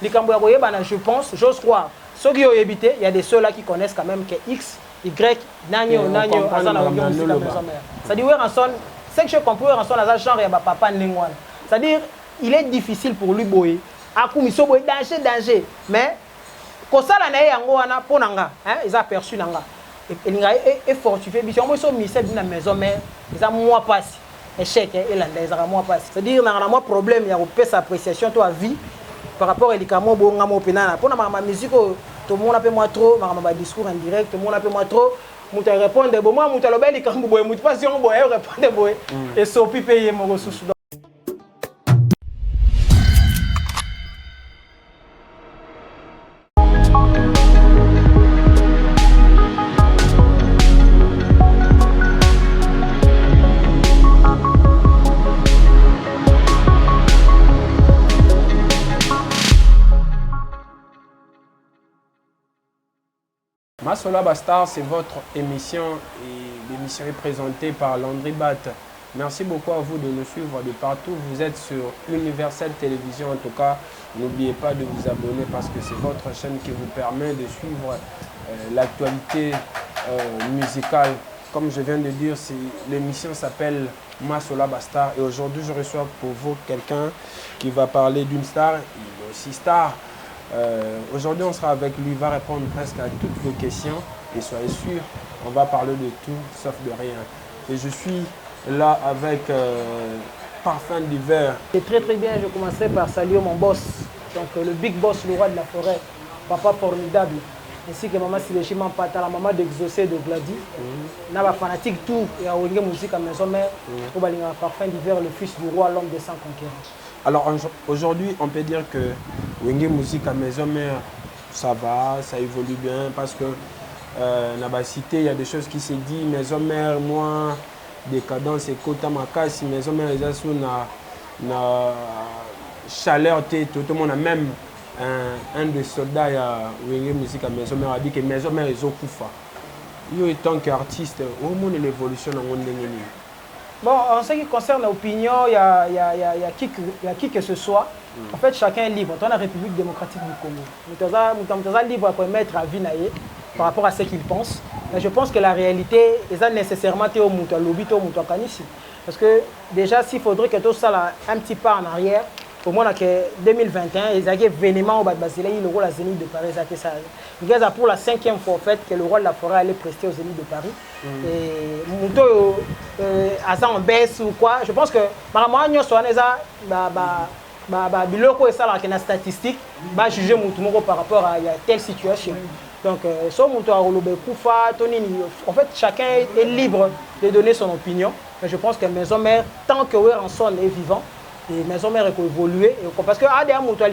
Je pense, j'ose croire. Ceux qui ont évité, il y a des ceux-là qui connaissent quand même que X, Y, Nagno, c'est-à-dire, c'est que je comprends, genre, il y a papa Ningwan. C'est-à-dire, il est difficile pour lui, boy. Danger. Mais, quand ça, il y a ils ont aperçu, il est fortifié. Ils ont mis ça dans la maison, mais ils ont moins passé. Échec, ils ont moins passé. C'est-à-dire, il y a un problème, il y a une appréciation, toi, vie. Par rapport à l'écamo, pour ma musique, tout le monde appelle moi trop, ma discours en direct, tout le monde appelle moi trop. Je réponds de moi, je le je pas si on répond de et so payer mon ressource. Masola Bastard, c'est votre émission et l'émission est présentée par Landry Bat. Merci beaucoup à vous de nous suivre de partout. Vous êtes sur Universel Télévision. En tout cas, n'oubliez pas de vous abonner parce que c'est votre chaîne qui vous permet de suivre l'actualité musicale. Comme je viens de dire, l'émission s'appelle Masola Bastard et aujourd'hui je reçois pour vous quelqu'un qui va parler d'une star. Il est aussi star. Aujourd'hui, on sera avec lui, il va répondre presque à toutes vos questions et soyez sûrs, on va parler de tout sauf de rien. Et je suis là avec Parfum d'hiver. C'est très bien, je commencerai par saluer mon boss, donc le big boss, le roi de la forêt, papa formidable, ainsi que maman Sileshima Pata, la maman d'Exaucé de Glady. On a fanatique tout, et à Wenge Musique à Maison Mère, pour Parfum d'hiver, le fils du roi, l'homme des 100 conquérants. Alors aujourd'hui, on peut dire que Wenge Musique à Maison Mère, ça va, ça évolue bien parce que dans la cité, il y a des choses qui se disent. Maison Mère, moi, décadence et quota makasi, Maison Mère, ils ont na chaleur, tout le monde a même un des soldats à Wenge Musique à Maison Mère a dit que Maison Mère, ils ont koufa. Yo, en tant qu'artiste, au monde l'évolution dans le monde. Bon, en ce qui concerne l'opinion, il y a qui que ce soit. En fait, chacun est libre. Dans la République démocratique du Congo, nous sommes libres pour mettre à vie par rapport à ce qu'il pense. Mais je pense que la réalité est nécessairement au Moutou Lobby, au Moutou Kanissi. Parce que déjà, s'il faudrait que tout ça un petit pas en arrière, au moins en 2021, ils avaient événement au Bad-Basile, le rôle à Zénith de Paris. C'est pour la 5e fois en fait, que le roi de la forêt allait prester au Zénith de Paris. Et Moutou en baisse ou quoi. Je pense que moi, nous sommes biloko et ça la statistique va juger Moutou par rapport à telle situation. Donc so Moutou a relobé Koufa, Tonini. En fait, chacun est libre de donner son opinion. Mais je pense que Maison Mère, tant que Weranson est vivant, et Maison Mère est évolué parce que ADA Moutou a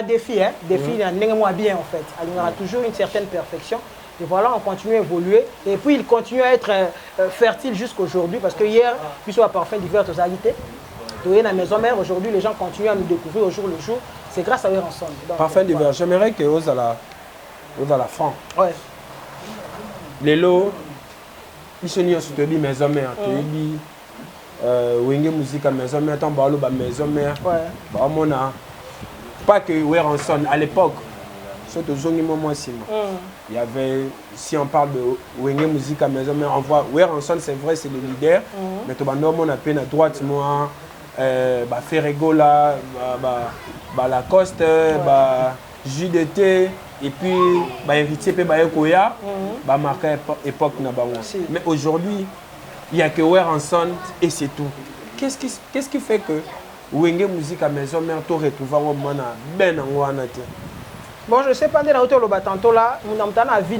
défi, défi bien en fait. Il aura toujours une certaine perfection. Et voilà, on continue à évoluer. Et puis il continue à être fertile jusqu'aujourd'hui parce que hier, puisque à Parfum d'hiver, aux alités. Dans la Maison Mère, aujourd'hui, les gens continuent à nous découvrir au jour le jour. C'est grâce à eux ensemble. Parfum d'hiver, j'aimerais que vous à la fin. Ouais. Les lots, ils sont soutenus Maison Mère. Wenge Musique à Maison Mère, tant balo ba Maison Mère. Bah on a pas que Weranson à l'époque. Surtout il y avait, si on parle de Wenge Musique à Maison Mère, on voit Weranson, c'est vrai, c'est le leader. Mais tout le monde on a peine à droite moi. Ferrego là, Lacoste, JDT et puis héritier Koya, marqué époque mais aujourd'hui il n'y a que Weranson et c'est tout. Qu'est-ce qui fait que Wenge Musique à Maison Mère te retrouve au moment ben bon, je sais pas de la hauteur le batanto là, nous avons à vie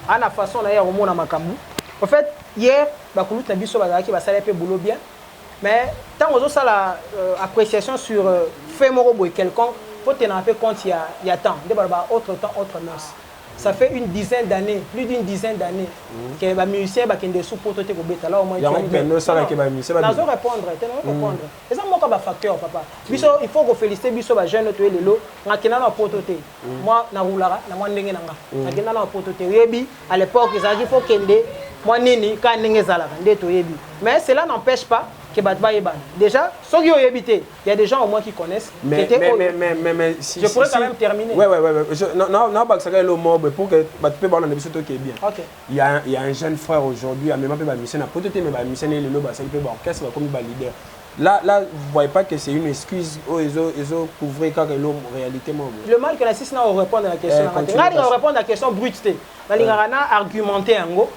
à la façon là au monde makambu. En fait, hier, bakulu na biso bazaki ba salaire boulot bien. Mais tant que ça la appréciation sur fait morobo et quelconque, faut tenir un peu compte il y a temps, autre temps, autre mœurs. Ça fait une dizaine d'années, plus d'une dizaine d'années que les musiciens qui ont des sous pour te là au moins il faut répondre. Et ça moi facteur papa. Il faut que féliciter biso ba jeune to lelo ngakina na pototé. Moi na roulara na moi ndenge nanga. Ngakina na pototé yebi à l'époque il faut kende moi nini ka ndenge zala nde to yebi. Mais cela n'empêche pas que Batba Eban. Déjà, ceux qui ont habité, il y a des gens au moins qui connaissent. Mais si, je pourrais quand même terminer. Ouais. Non, ça le mot pour que Batba Eban ait besoin qui est bien. Ok. Il y a un jeune frère aujourd'hui, à même pas mission, peut-être mais mission est le bas, c'est le orchestre comme leader. Là, vous voyez pas que c'est une excuse ils ont couvert quand l'homme réalité. Le mal que la CIS n'a répondre à la question. Répondre à la question brute. Il a argumenté en gros.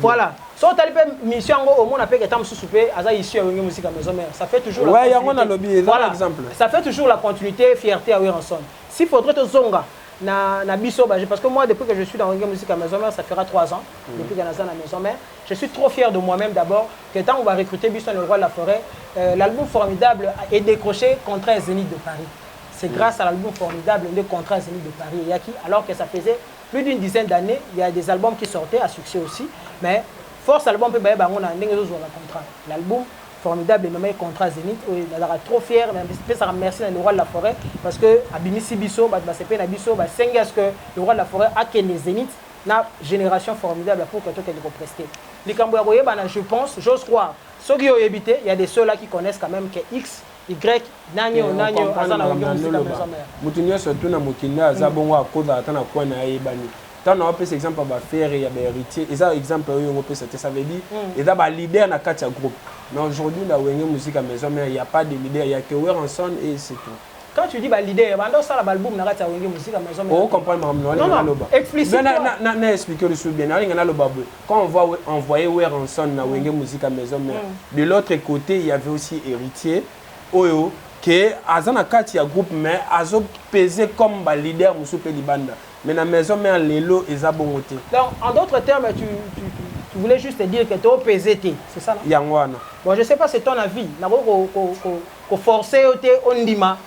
Voilà. Si on a une mission, au moins on a fait que tu as ici à une musique à maison mère. Ça fait toujours la continuité. Voilà. Ça fait toujours la continuité, fierté à Weranson. S'il faudrait te zonga. Na biso parce que moi depuis que je suis dans la musique à maison mère ça fera 3 ans depuis que je suis dans la maison mère je suis trop fier de moi-même d'abord que tant on va recruter Bisson le roi de la forêt l'album formidable est décroché contre Zénith de Paris c'est grâce à l'album formidable de contre Zénith de Paris Yaki alors que ça faisait plus d'une dizaine d'années il y a des albums qui sortaient à succès aussi mais force album peut bailler on a un contrat l'album formidable et même contrat Zénith oui on est trop fier mais ça remercie le roi de la forêt parce que Abinisi Bisso c'est pas Bisso est-ce que le roi de la forêt a que les Zénith na génération formidable pour que tout est prester les Cambouaroyés je pense j'ose croire ceux qui ont habité il y a des ceux là qui connaissent quand même que X Y nanyo azana musique à maison mère mutunyo surtout na mukina azabongo akoza atana kwa na yebani. Tant on a pris exemple à faire il y a des héritiers et ça exemple on peut ça veut dire et ça leader na quatre groupe mais aujourd'hui la wenge musique à maison mais il y a pas de leader il y a que Weranson et c'est tout. Quand tu dis leader bando ça la album na quatre wenge musique à maison mais on comprend non explicite na expliquer le sous bien na lo babou quand on voit envoyer Weranson na wenge musique à maison mais de l'autre côté il y avait aussi héritier oyo que azana quatre groupe mais azo pesé comme leader musupe libanda. Mais la maison mère Lélo et Zabongoté. Donc, en d'autres termes, tu voulais juste te dire que tu es au PZT, c'est ça non? Yangwana. Bon, je ne sais pas, c'est ton avis. Qu'on forcer au Ndima,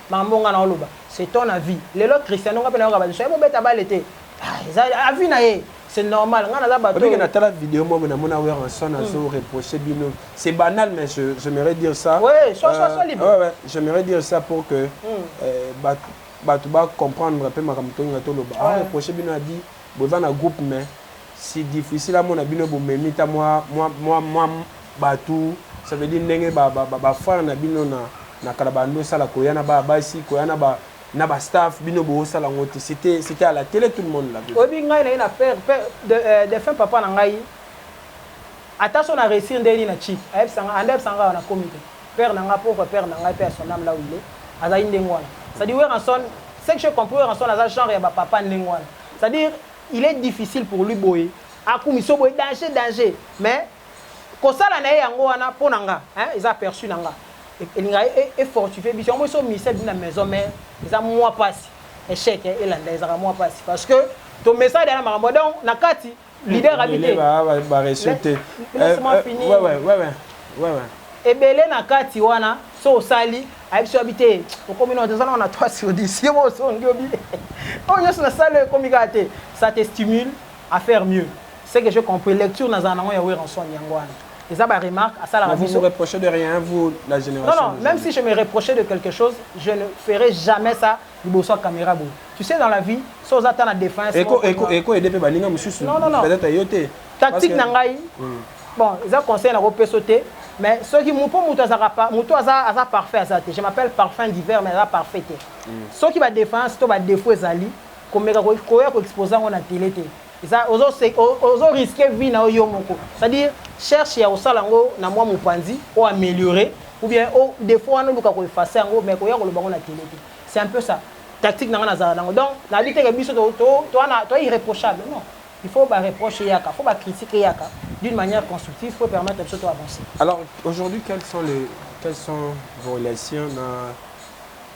c'est ton avis. Les autres chrétiens, on va dire, c'est normal. C'est banal, mais j'aimerais dire ça. Oui, sois libre. Ouais, j'aimerais dire ça pour que. Tu vas comprendre un peu ma campagne to loba ah reprocher bino a dit boza na groupe mais c'est difficile à mon abino bo memita moi batu ça veut dire ndenge ba frère na bino na kalabando sala koyana ba basi koyana ba na ba staff bino bo sala ngoti c'était à la télé tout le monde là obi ngai na père de fin papa na ngai attention na réussir ndeli na chief ayeb sanga na comité père na nga pour père na ngai père son âme là où il est aza indengwana. C'est-à-dire Weranson, c'est que je comprends Weranson à genre et papa n'engwana. C'est-à-dire il est difficile pour lui boyer. Akumiso boy danger mais ko sala na yango wana ponanga hein ils a perçu nanga. Et il est fortifié biso mo so misel na maison mais ils a moi passe échec et là ils a moi passe parce que ton message dans makambo donc na kati leader habité ba ressusciter. Laisse-moi finir. Ouais. Et belé na kati wana so sali abiso habité au communauté on a 3 sur 10 si mo so ngobi on y a na salle communicaté ça te stimule à faire mieux c'est que je comprends lecture dans un ya Weranson yangwana et ça ba remarque à ça la vous me reprochez de rien vous la génération non même si je me reprochais de quelque chose je ne ferai jamais ça liboso caméra bo tu sais dans la vie so za ta na défense eko aider pe baninga mususu peut-être yote tactique na ngai bon ils ont conseillé na repessoter mais ceux qui m'ont pas muto parfait à ça je m'appelle parfum d'hiver mais ça parfait ceux qui va défense to va défaut ezali comme ko exposer on a télé ça ozo risquer vie na yo moko c'est-à-dire cherche ya osalango na moi mopanzi ou améliorer ou bien des fois on luka ko effacer ngo mais ko ya ko lobango na télé c'est un peu ça tactique na za nango donc na vie que biso to irréprochable non il faut pas reprocher yaka faut pas critiquer yaka d'une manière constructive faut permettre de avancer. Alors aujourd'hui quelles sont vos relations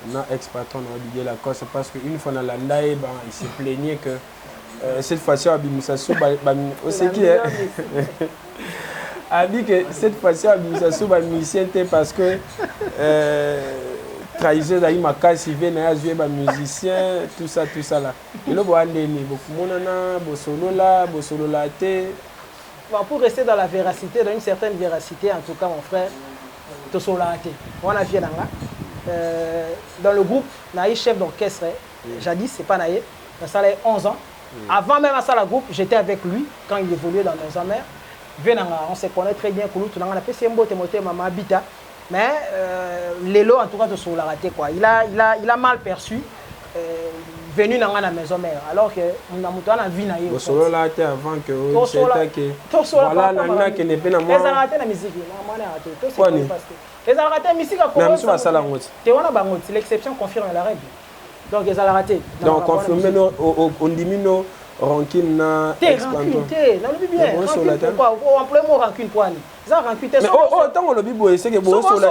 na ex-patron na Didier Lacoste parce que une fois dans la ndae il se plaignait que cette fois-ci Abimisassou aussi qui est a dit que cette fois-ci Abimisassou musicien parce que trahison d'ailleurs ma casse il vient à jouer musicien tout ça là et le bois ndeni beaucoup monana bosolo la té. Bon, pour rester dans la véracité, dans une certaine véracité, en tout cas, mon frère, Tosolate. On a vu dans le groupe, Naï, chef d'orchestre, jadis, c'est pas Naï, ça a 11 ans. Avant même à ça, le groupe, j'étais avec lui quand il évoluait dans Maison Mère. on se connaît très bien Kouloutou on a fait sembo temote mama habita mais Lelo en tout cas de sur la raté quoi il a mal perçu venu dans la maison mère alors que on a monté en vie na yo solo là était avant que voilà nana que ne pe na moi les raté na musique moi na raté tout c'est parce que les raté musique a commencé na sala ngoti te wana bangoti l'exception confirme la règle donc les raté donc confirmer on diminue rancune na rancune te na le bien pourquoi on emploie mot rancune quoi ça rancune te mais oh tant on le bibo c'est que bo so la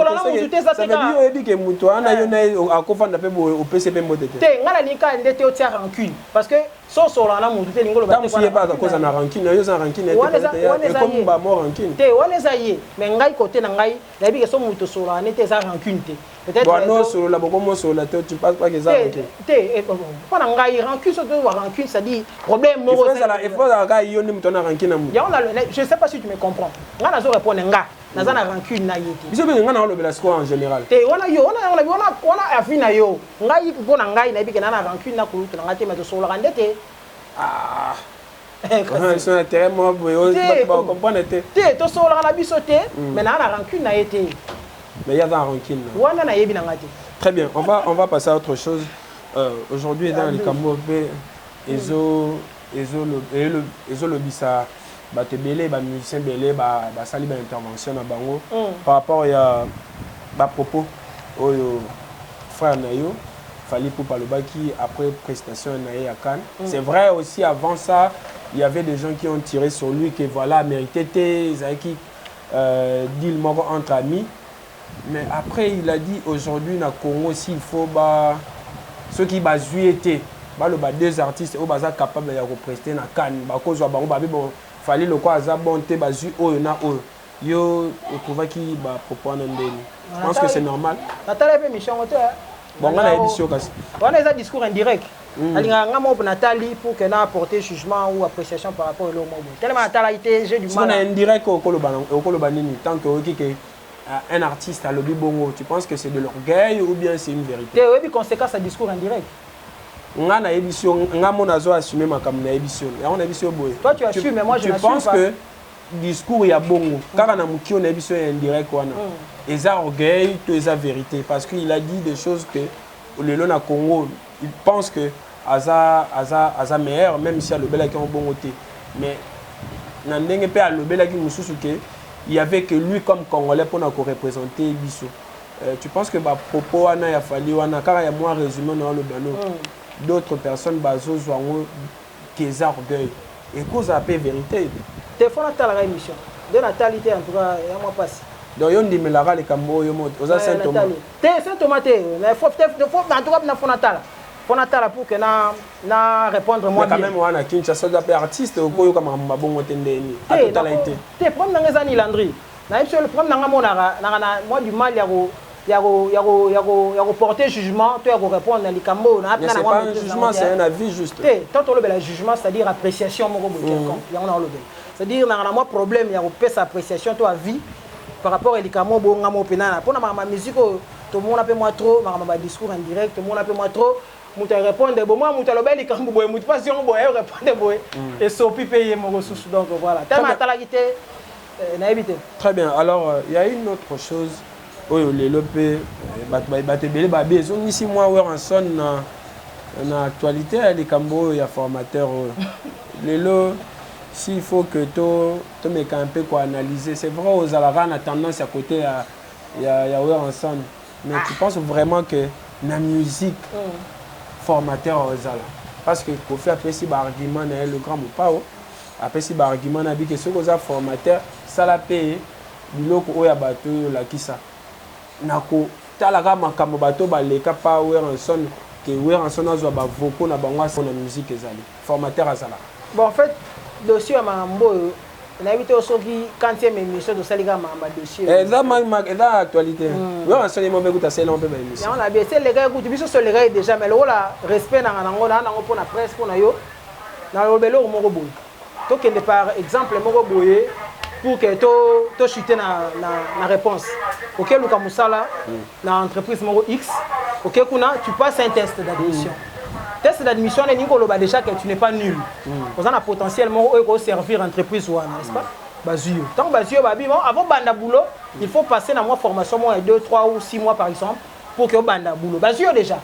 ça veut dire ebi que muto ana yo na akofanda pe bo au PCP modete te ngala ni ka ndete o tia rancune parce que so la na muto te ngolo ba te pas cause na rancune yo za rancune et comme ba mo rancune te wana za ye mais ngai côté na ngai na bi que so muto so la nete za rancune te peut-être bon non so la boko mo so la te tu penses pas que ça rancune te pas na ngai rancune so to rancune ça dit problème mo il faut la yo ni muto na rancune mu je sais pas si tu me comprends ngana zo répondre nga naza na rancune na yete biso be ngana lo bela score en général te wana yo wana afi na yo ngai mpona ngai na bike na rancune na Kouloutou na ngate mais so la ndete ils sont intérêt moi ba comprendre te to so la biso te mais na rancune na yete mais il y a dans rancune wana na yebi na ngate très bien on va passer à autre chose aujourd'hui dans les Camerounais ezo lobisa bato belé ba musicien belé ba sali ba intervention na bango par rapport ya ba propos oyo frère na yo fallait pour palobaki après prestation na à Cannes c'est vrai aussi avant ça il y avait des gens qui ont tiré sur lui que voilà mérité Zaki deal moko entre amis mais après il a dit aujourd'hui na Congo aussi il faut ba ceux qui bazué été ba deux artistes au baza capable de représenter na Cannes ba cause ba bon fallait le quoi za bonté bazu oyo na oyo yo trouva qui ba propos na ndeni je pense que c'est normal natala pe mission moto bon on a émission kasi on a des discours indirect alinga ngamo pour Nathalie pour que na apporter jugement ou appréciation par rapport au mot tellement Nathalie été j'ai du mal on a indirect au koloba nini tant que un artiste à lobby bongo tu penses que c'est de l'orgueil ou bien c'est une vérité et oui conséquence à discours indirect nga na émission nga mona zo assumer makam na émission ya on émission boy toi tu assumes mais moi je n'assume pas tu penses que discours ya bongo kaka na muki on émission indirect wana eza orgueil to eza vérité parce qu'il a dit des choses que le na Congo il pense que aza meilleur même si a le belaki en bongo té mais na ndenge pe a le belaki mususu ke il y avait que lui comme congolais pour na représenter biso tu penses que ba propos wana ya fali wana kaka ya moi résumé na le bano d'autres personnes bazo zwango qu'ils orgueil et cause à paix vérité téléphone à la émission de natalité en tout cas il y a moi passe donc yon dimelara les cambo yo mot oza saint Thomas saint Thomas mais faut en tout cas na fonatala pour que na répondre moi quand même wana Kinshasa da pe artiste okoyo kama mabongo tendeni à totalité te problème na ngezani Landry na le problème na monara na moi du mal il y a porter jugement tu as répondre à likambo na c'est pas un jugement c'est un avis juste tant on le jugement c'est-à-dire appréciation mon quelqu'un il y a on le c'est-à-dire na moi problème il y a sa appréciation toi avis par rapport à likambo bo ngamo penana pour ma musique tout le monde appelle moi trop ma discours en direct tout le monde appelle moi trop muta répondre bon moi muta lobel likambo boy muta pas si on boy répondre boy et sopi payer mon ressource donc voilà tellement talagité na éviter très bien alors il y a une autre chose oyo lelo pe bato ebele babezo nisi moi Weranson na actualité ya likambo ya formateur lelo s'il faut que to meka un peu quoi analyser c'est vrai ozalaka na tendance à côté ya Weranson mais tu penses vraiment que na musique formateur ozala parce que Kofi apesi ba argument na le grand mopao apesi ba argument na bi que ce que formateur sala pe biloko oya bato la kisa nako talaka makambo bato baleka pa Weranson que Weranson azwa ba voko na bango na musique ezali formateur azala bon en fait dossier à mambo na évité osoki quantième émission de salika mamba dossier eza actualité Weranson mo be kuta sela on peut ba émission on a bien c'est les gars écoute biso sur les gars déjà mais la respect na nango pour la presse pour na yo na lobelo moko boy to kende par exemple moko boye pour que to chuter na réponse OK luka musala na entreprise moko X OK kuna tu passes un test d'admission test d'admission ni ko loba déjà que tu n'es pas nul on a potentiellement servir entreprise ou n'est-ce pas bazio. Tant que bazio, avant banda boulot, il faut passer dans moi formation, moi 2, 3 ou 6 mois par exemple, pour que banda boulot. Bazio déjà.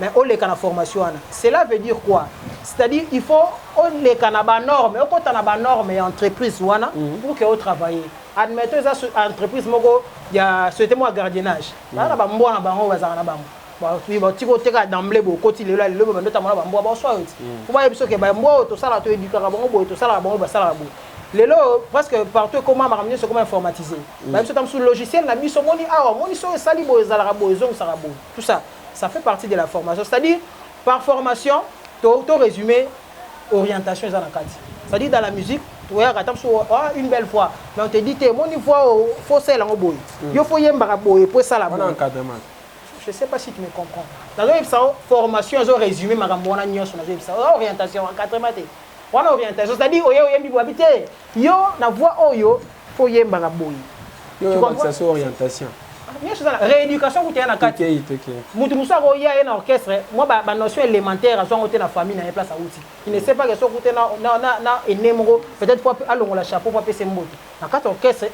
Mais on les canne formation. Cela veut dire quoi? C'est-à-dire il faut on les canne normes, on compte en normes et entreprises pour que on travaille. Admettons ça entreprise moko, il y a c'était moi gardiennage. Là ba mbo na bango bazana bango. Ba tu ba tiko teka d'emblée bo koti le ba ndota mona ba mbo ba so yote. Faut pas biso ke ba mbo to sala to éduquer bango bo to sala bango ba sala bo. Lelo presque partout comment ramener ce comment informatiser. Même si sous logiciel na biso moni moni so sali bo ezala bo ezong sala bo. Tout ça, ça fait partie de la formation. C'est-à-dire par formation, to résumé orientation ezana kati. C'est-à-dire dans la musique, une belle fois, mais on te dit mon niveau faut celle en boy. Il faut y avoir boy pour ça la bonne. Je sais pas si tu me comprends. Dans une formation, ils ont résumé ma gambona nion sur la orientation en 4 maté. On a orientation, c'est-à-dire oyo yembi bo habiter. Yo na voix oyo faut y avoir boy. Tu comprends ça orientation. Rééducation pour na kati. Mutu musa ko ya na orchestre, moi ba notion élémentaire so ngote na famille na place à outil. Il ne sait pas que so côté na enemro, peut-être faut alongo la chapeau pour passer mbote. Na kati orchestre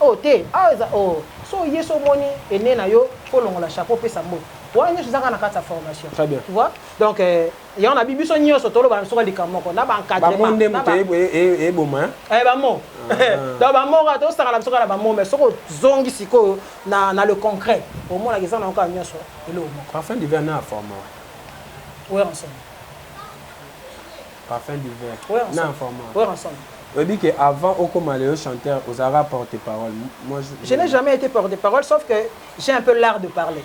so yeso moni ene na yo faut longo la chapeau pour passer mbote. Voilà ñu zaka na kati formation. Très bien. Tu vois? Donc il y en a bibi so nyo so tolo ba so likamoko na ba encadrement. Ba monde muté boma. Ba mo. Donc ba mo ga to saka na so ka ba mo mais so ko zongi siko na le concret. Au moins la question na encore nyo so elo mo. Parfum d'hiver na format. Ouais ensemble. Parfum d'hiver. Ouais na ensemble. format. Ouais ensemble. On dit qu'avant, au Comaléo chanteur, aux Arabes porte-parole. Je n'ai jamais été porte-parole, sauf que j'ai un peu l'art de parler.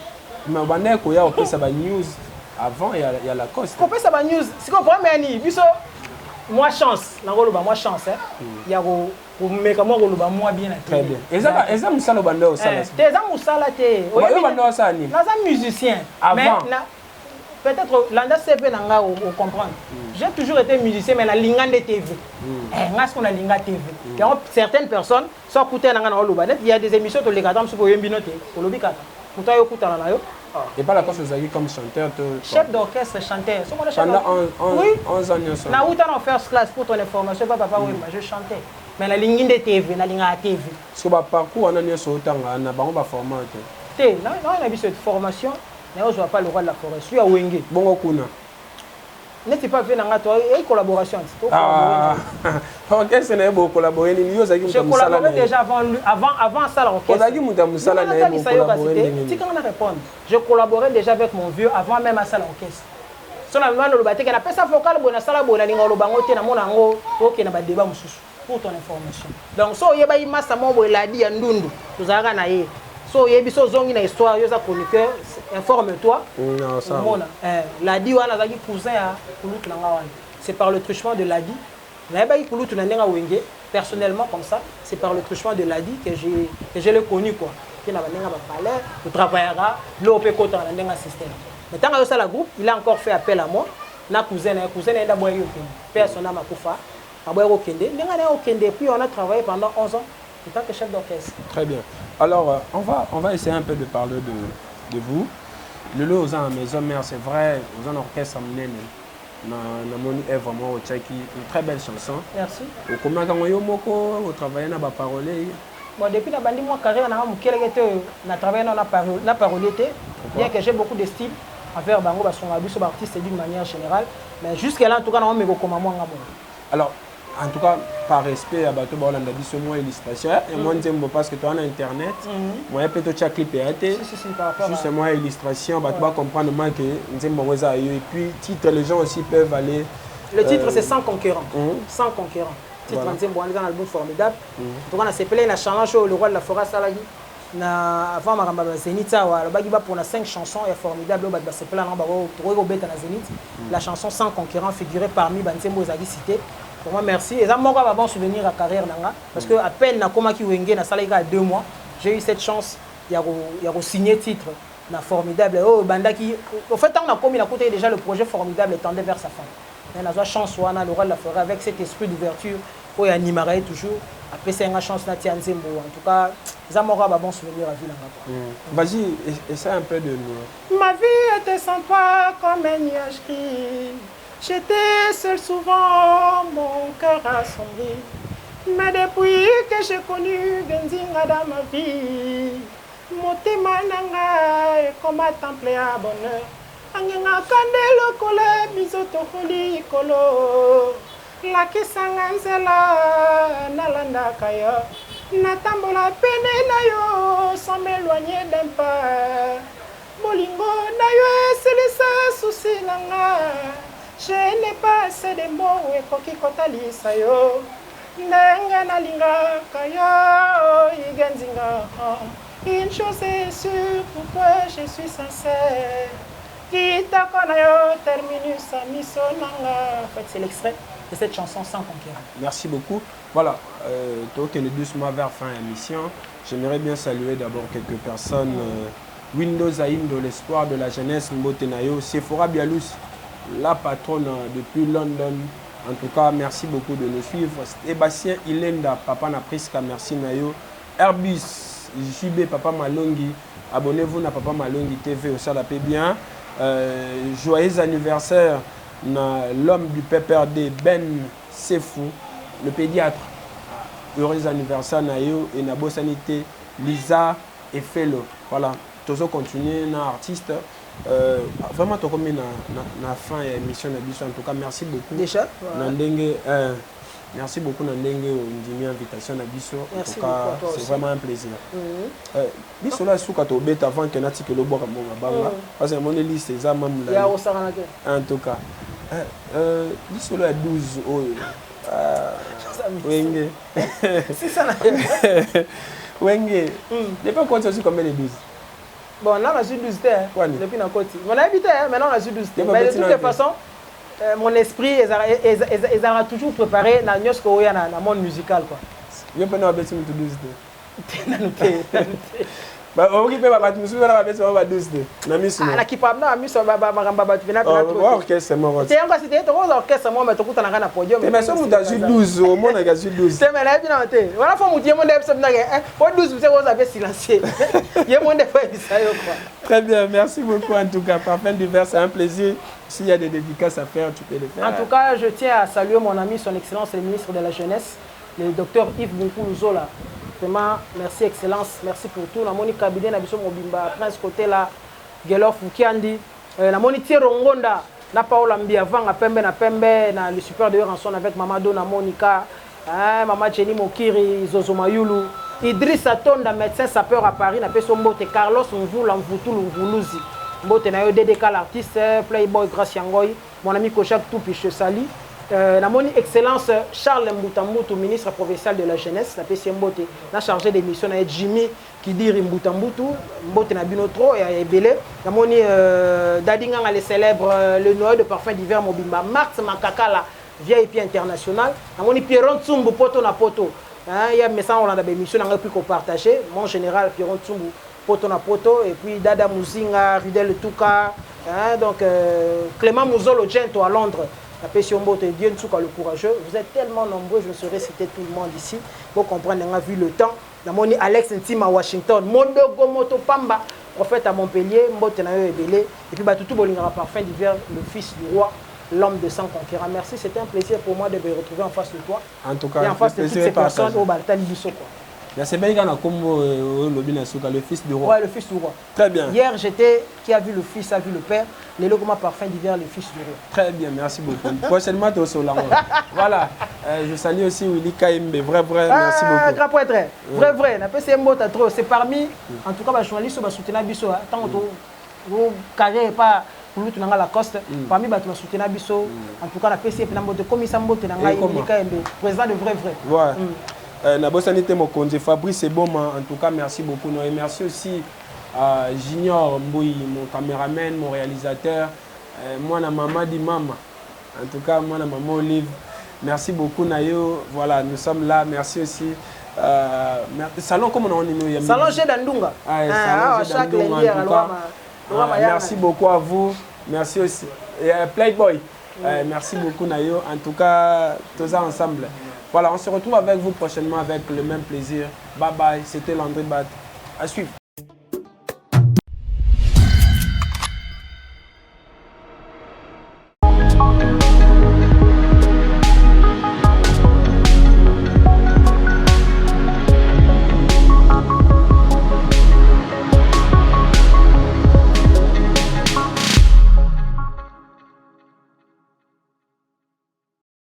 Mais on a ça news. Avant, il y a la coste. On peut ça news. C'est quoi le problème? Moi chance, moi chance. Il y a moi bien. Très bien. Et ça, ça le bandé au salon. T'es un moussala t'es. Musicien. Avant. Peut-être l'anda CP nanga on comprendre. J'ai toujours été musicien mais la linga de TV. Ngas qu'on a linga TV. Il y a certaines personnes sont écoutées nanga na loba net, il y a des émissions to les gadam sur yembinoté, ko lobi kata. Pourtant yo kutana na yo. Et pas la cause aux comme chanteur chef d'orchestre chanteur. Pendant 11 ans na uta na first class pour ton information papa oui, je chantais. Mais la linga de TV, na linga TV. Parce que ba parcours on a nyo so tanga na bango ba format. Té, non on a vu cette formation. Mais on ne voit pas le roi de la forêt. Je suis à Wenge. Bon, Kuna. N'est-ce pas fait dans une collaboration? Ok, c'est une bonne collaboration. Je collaborais déjà avant ça l'orchestre. Je collaborais déjà avec mon vieux avant même à ça l'orchestre. Son ami le baté qu'on appelle ça vocal bon sala bon linga lo bango te na mona ngo OK na ba débat mususu pour ton information. Donc so yeba imasa mo bo ladi ya ndundu tuzaka na ye. So yebi so zongi na histoire yo za chroniqueur informe-toi. Non ça. Ladi wana zaki cousin ya kulutu na ngawani. C'est par le truchement de Ladi. Na ba kulutu na ndenga wenge personnellement comme ça, c'est par le truchement de Ladi que je l'ai connu quoi. Qui na ndenga ba palais, tu travaillera l'opé kota na ndenga système. Mais tant que ça la groupe, il a encore fait appel à moi. Na cousin enda boye yo personne na makufa. Aboye okende, ndenga na okende puis on a travaillé pendant 11 ans en tant que chef d'orchestre. Très bien. Alors, on va essayer un peu de parler de vous. Le lot aux maison mère, c'est vrai, aux en orchestre amené. Est vraiment une très belle chanson. Merci. Au comment quand vous travaillez dans la parole. Bon, depuis la bande moi carrière na travaillé dans la parole bien que j'ai beaucoup d'estime envers bango ba son abus artiste d'une manière générale, mais jusqu'à là en tout cas on me recommande moi. Alors en tout cas, par respect à Bateau Baola, on a dit ce mot illustration. Et moi, je dis parce que tu as internet, moi, je peux te clip et juste moi, illustration, tu vas comprendre que et puis, titre, les gens aussi peuvent aller. Le titre, c'est Sans concurrent. Sans concurrent. Titre, on est un album formidable. Donc, on a s'appelé la chanson Le Roi de la Forêt Salagi. Avant ma Zénith, pour 5 chansons formidables. La chanson Sans concurrent figurait parmi Banzembo Zagi cité. Pour moi, merci. Et ça m'a bon souvenir à carrière parce que à peine na koma ki wenge na salaika 2 mois, j'ai eu cette chance il y a signé titre na formidable. Oh banda qui en fait on a commis à côté déjà le projet formidable tendait vers sa fin. Mais na chance wana le roi de la forêt avec cet esprit d'ouverture où il animerait toujours après c'est une chance na Tianzembo. En tout cas, ça m'a bon souvenir à vie. Vas-y, essaie un peu de nous. Ma vie était sans toi comme un nuage gris. J'étais seul souvent, mon cœur assombri. Mais depuis que j'ai connu Genzinga dans ma vie, motema nanga est comme un temple à bonheur. Angenga kande lokole bizoto kholi kolo. La kisanga nzela nalanda kaya. Natambola pene na yo sans m'éloigner d'un pas. Bolingo na yo c'est les soucis nanga. Je n'ai pas assez de mots et koki kotalisa yo. Nenga na linga kaya igenzinga. Une chose est sûre, pourquoi je suis sincère. Kita konayo terminus misonanga. En fait, c'est l'extrait de cette chanson Sans conquérant. Merci beaucoup. Voilà, donc on est doucement vers fin émission. J'aimerais bien saluer d'abord quelques personnes. Windows Aïndo, l'espoir de la jeunesse, Mbotenayo, Sephora Bialous, la patronne depuis London. En tout cas, merci beaucoup de nous suivre. Sébastien Ilenda, Papa Napriska, merci Nayo. Airbus, JB, Papa Malongi. Abonnez-vous à Papa Malongi TV, au salapé bien. Joyeux anniversaire, l'homme du PPRD, Ben Sefou, le pédiatre. Heureux anniversaire Nayo et Nabo Sanité, Lisa et Fellow. Voilà, tous continuer na artiste. Vraiment, tu as commis la fin de l'émission. En tout cas, merci beaucoup. Déjà merci beaucoup Nandenge pour l'invitation. En tout cas, c'est vraiment un plaisir. Biso là, sous quand bête avant que Nati que le bois comme banga. Parce que mon liste c'est ça même là. En tout cas, biso là 12 Wenge. C'est ça là. Wenge. Depuis quand tu as combien de 12? Bon, là, on a su 12 terres depuis notre côté. On a habité, maintenant on a su 12 terres. Mais de toutes les façons, mon esprit, ils ont toujours préparé dans le monde musical. Je peux pas habiter 12 terres. Bah, on peut pas habiter 12 terres. La qui parle, on a mis sur orchestre, moi. C'est encore c'était un orchestre, moi, mais tout le monde a un podium. Mais ça, on a 12, au monde, on a 12. C'est mais là, bien voilà, faut me dire, mon début, c'est 12, vous avez silencieux. Il y a mon début, ça y est. Très bien, merci beaucoup en tout cas. Par fin du verre, c'est un plaisir. S'il y a des dédicaces à faire, tu peux les faire. En tout cas, je tiens à saluer mon ami, son Excellence, le ministre de la Jeunesse, le docteur Yves Boukoulouzola. Vraiment, merci Excellence, merci pour tout. La Moni Kabide, Nabiso Mobimba, Prince Côté là, Gelof Foukiandi, la Moni Rongonda, na Paola Mbiavang, na Pembe, na le super de rançon avec Mamado, na Monica, Mama Jenny Mokiri, Zozo Mayulu, Idriss Atonda, médecin sapeur à Paris, na Peso Mbote, Carlos Mvula, Mvutu, Mvuluzi, Mbote na yo DDK l'artiste, Playboy Graciangoy, mon ami Kochak Toupiche Sali. La moni Excellence Charles Mboutambutu, ministre provincial de la jeunesse, la PC Mbote, la chargé des missions, Jimmy qui dit Mboutambutu, Mbote na binotro et Ebele. La moni Dadinga les célèbre le Noël de parfum d'hiver Mobimba, Marx Makakala, VIP international. La moni Pierron Tsumbu poto na poto. Il y a mes on a des missions on a pu partager. Mon général Pierron Tsumbu poto na poto et puis Dada Muzinga, Ridel Touka, donc Clément Mouzolo Gento à Londres. La Pession-Bote et Dieu le courageux. Vous êtes tellement nombreux, je ne saurais citer tout le monde ici. Pour comprendre, on a vu le temps. La moni Alex Ntima à Washington, Mondogo Moto Pamba, prophète à Montpellier, Mbote Nayo Ebele. Et puis Batutu Bolingara parfum d'hiver, le fils du roi, l'homme de sang conquérant. Merci, c'était un plaisir pour moi de me retrouver en face de toi. En tout cas, et en face de toutes ces personnes au Baltani Bissau. C'est bien qu'il y a le fils du roi. Ouais, le fils du roi. Très bien. Hier, j'étais, qui a vu le fils, a vu le père. Les logos parfum d'hiver, le fils du roi. Très bien, merci beaucoup. Prochainement, tu es au Solange. Voilà. Je salue aussi Willy Kaimbe. Vrai, merci beaucoup. Grand prêtre. Vrai. C'est parmi, en tout cas, les journalistes qui soutiennent Bissau. Tant que vous carrez pas. Pour nous, la Lacoste, parmi les soutiennent Bissau. En tout cas, la PC, comme il s'en président de vrai. Ouais. Nabosanité Mokonze, Fabrice Eboma, en tout cas, merci beaucoup. Et merci aussi à Junior Mbouy, mon caméraman, mon réalisateur. Moi, la maman dit maman. En tout cas, moi, la maman Olive. Merci beaucoup, Nayo. Voilà, nous sommes là. Merci aussi. Salon, comment on dit Salon chez Dandunga. Chaque lundi, merci beaucoup à vous. Merci aussi. Playboy. Merci beaucoup, Nayo. En tout cas, tous ensemble. Voilà, on se retrouve avec vous prochainement avec le même plaisir. Bye bye, c'était Landry Bat. À suivre.